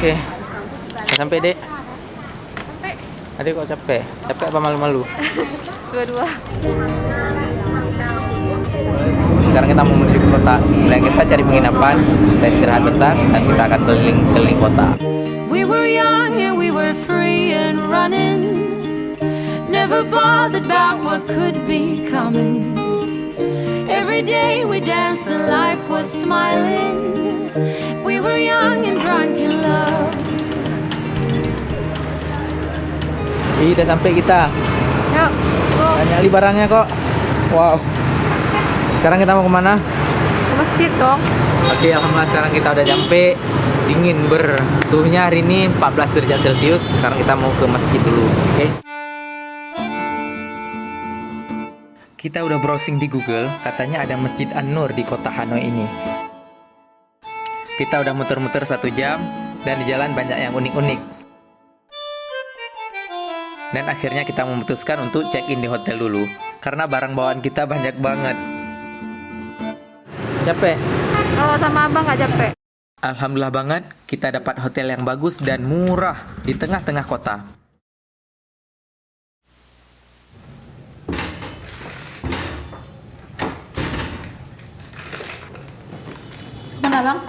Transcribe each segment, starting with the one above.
Oke. Sampai, Dek. Sampai Adik kok capek? Capek apa malu-malu? dua-dua. Sekarang kita mau menuju ke kota. Dan kita cari penginapan, kita istirahat bentar, dan kita akan keliling-keliling kota. We were young and we were free and running, never bothered about what could be coming. Every day we danced and life was smiling. We were young and drunk in love. Udah sampai kita. Yuk, go Banyak li barangnya kok. Wow. Sekarang kita mau kemana? ke masjid dong. Oke, alhamdulillah sekarang kita udah nyampe. Dingin suhunya hari ini 14 derajat Celcius. Sekarang kita mau ke masjid dulu. Oke. Kita udah browsing di Google, katanya ada Masjid An-Nur di kota Hanoi ini. Kita udah muter-muter 1 jam, dan di jalan banyak yang unik-unik. Dan akhirnya kita memutuskan untuk check-in di hotel dulu, karena barang bawaan kita banyak banget. Capek? Kalau sama abang nggak capek. Alhamdulillah banget, kita dapat hotel yang bagus dan murah di tengah-tengah kota. Mana bang?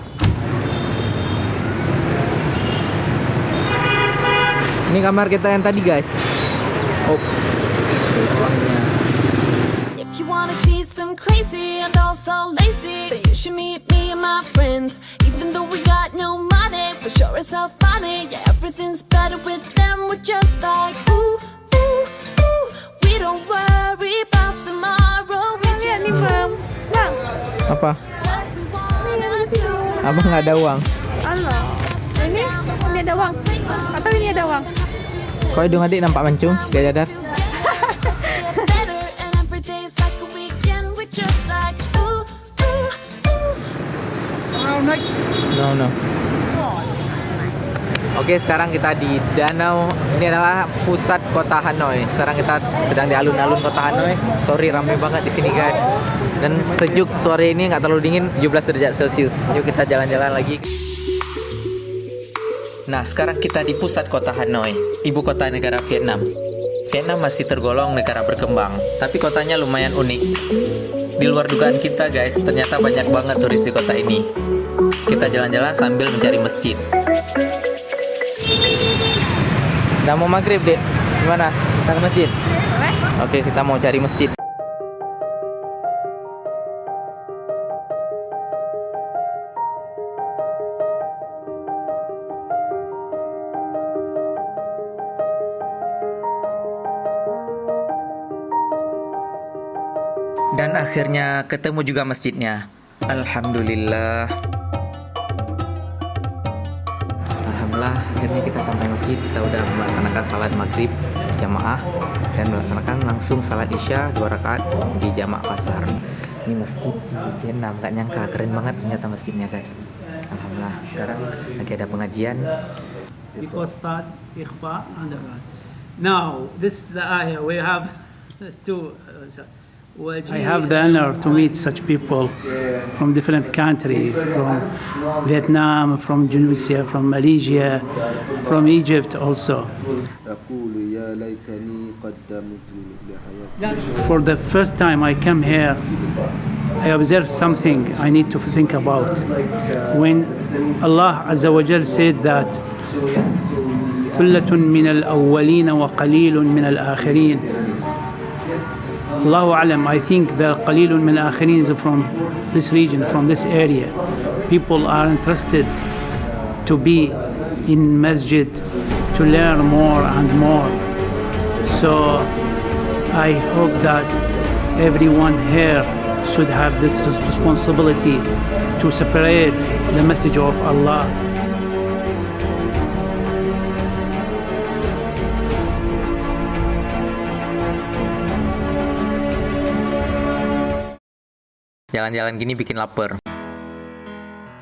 Ini kamar kita yang tadi, guys. Oh. If you wanna see some crazy and also lazy, then you should meet me and my friends. Even though we got no money, for sure it's so funny. Yeah, everything's better with them. We're just like ooh, ooh, ooh. We don't worry about tomorrow. We Lihat just nih bang, bang. Apa? what we wanna do. Abang nggak ada uang. Halo. Ini ada uang. Atau ini ada uang? Kok hidung adik nampak mancung? Gak jadar. Better and every day is like a weekend. We're just like ooh, ooh, ooh. No. Oke, sekarang kita di danau. Ini adalah pusat kota Hanoi. Sekarang kita sedang di alun-alun kota Hanoi. Sorry, ramai banget di sini, guys. Dan sejuk sore ini, nggak terlalu dingin, 17 derajat Celcius. Yuk kita jalan-jalan lagi. Nah, sekarang kita di pusat kota Hanoi, ibu kota negara Vietnam. Vietnam masih tergolong negara berkembang, tapi kotanya lumayan unik. Di luar dugaan kita, guys, ternyata banyak banget turis di kota ini. Kita jalan-jalan sambil mencari masjid. Udah mau maghrib, Dek. Gimana? Kita ke masjid? Oke, kita mau cari masjid. Dan akhirnya ketemu juga masjidnya. Alhamdulillah. Alhamdulillah, akhirnya kita sampai masjid. Kita udah melaksanakan salat maghrib jamaah dan melaksanakan langsung salat isya 2 rakaat di jamaah pasar. Ini masjid di Vietnam, gak nyangka keren banget ternyata masjidnya, guys. Alhamdulillah. Sekarang lagi ada pengajian. Before start, ikhfa, underline. Now, this is the ayah. We have two. I have the honor to meet such people from different countries, from Vietnam, from Tunisia, from Malaysia, from Egypt also. For the first time I come here, I observed something I need to think about. When Allah Azza wa Jal said that ثُلَّةٌ مِّنَ الْأَوَّلِينَ وَقَلِيلٌ مِّنَ الْآخِرِينَ, Allahu Alam, I think the qalilun min al-akhirin is from this region, from this area. People are interested to be in masjid, to learn more and more. So I hope that everyone here should have this responsibility to separate the message of Allah. Jalan-jalan gini bikin lapar.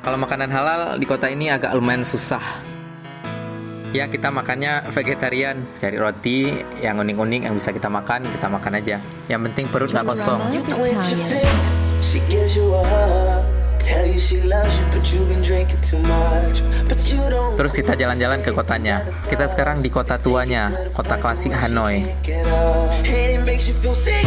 Kalau makanan halal di kota ini agak lumayan susah. Ya, kita makannya vegetarian, cari roti yang unik-unik yang bisa kita makan aja. Yang penting perut nggak kosong. She gives you a hug. Tell you she loves you, but you've been drinking too much. But you don't Terus kita jalan-jalan ke kotanya. Kita sekarang di kota tuanya, kota klasik Hanoi. get up. And it makes you feel sick.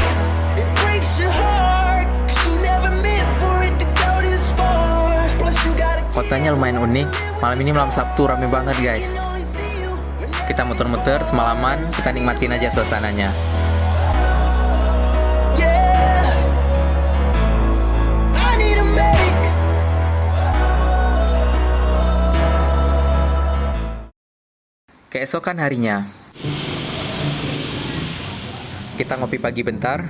It breaks your heart. 'Cause you never meant for it to go this far. Plus you gotta Kotanya lumayan unik. Malam ini malam Sabtu rame banget guys. only see you when Kita muter-muter semalaman, kita nikmatin aja suasananya. yeah. I need a medic. Keesokan harinya, kita ngopi pagi bentar,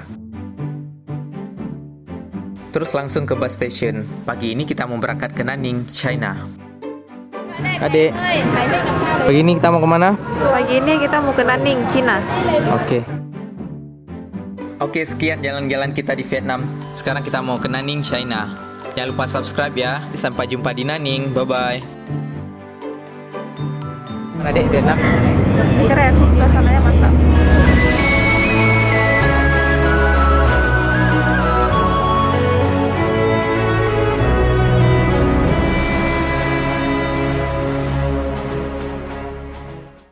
terus langsung ke bus station. Pagi ini kita mau berangkat ke Nanning, China. Adik, pagi ini kita mau kemana? Pagi ini kita mau ke Nanning, Cina. Oke, sekian jalan-jalan kita di Vietnam. Sekarang kita mau ke Nanning, China. Jangan lupa subscribe ya. Sampai jumpa di Nanning. Bye-bye. Adik, Vietnam. Keren, suasananya mantap.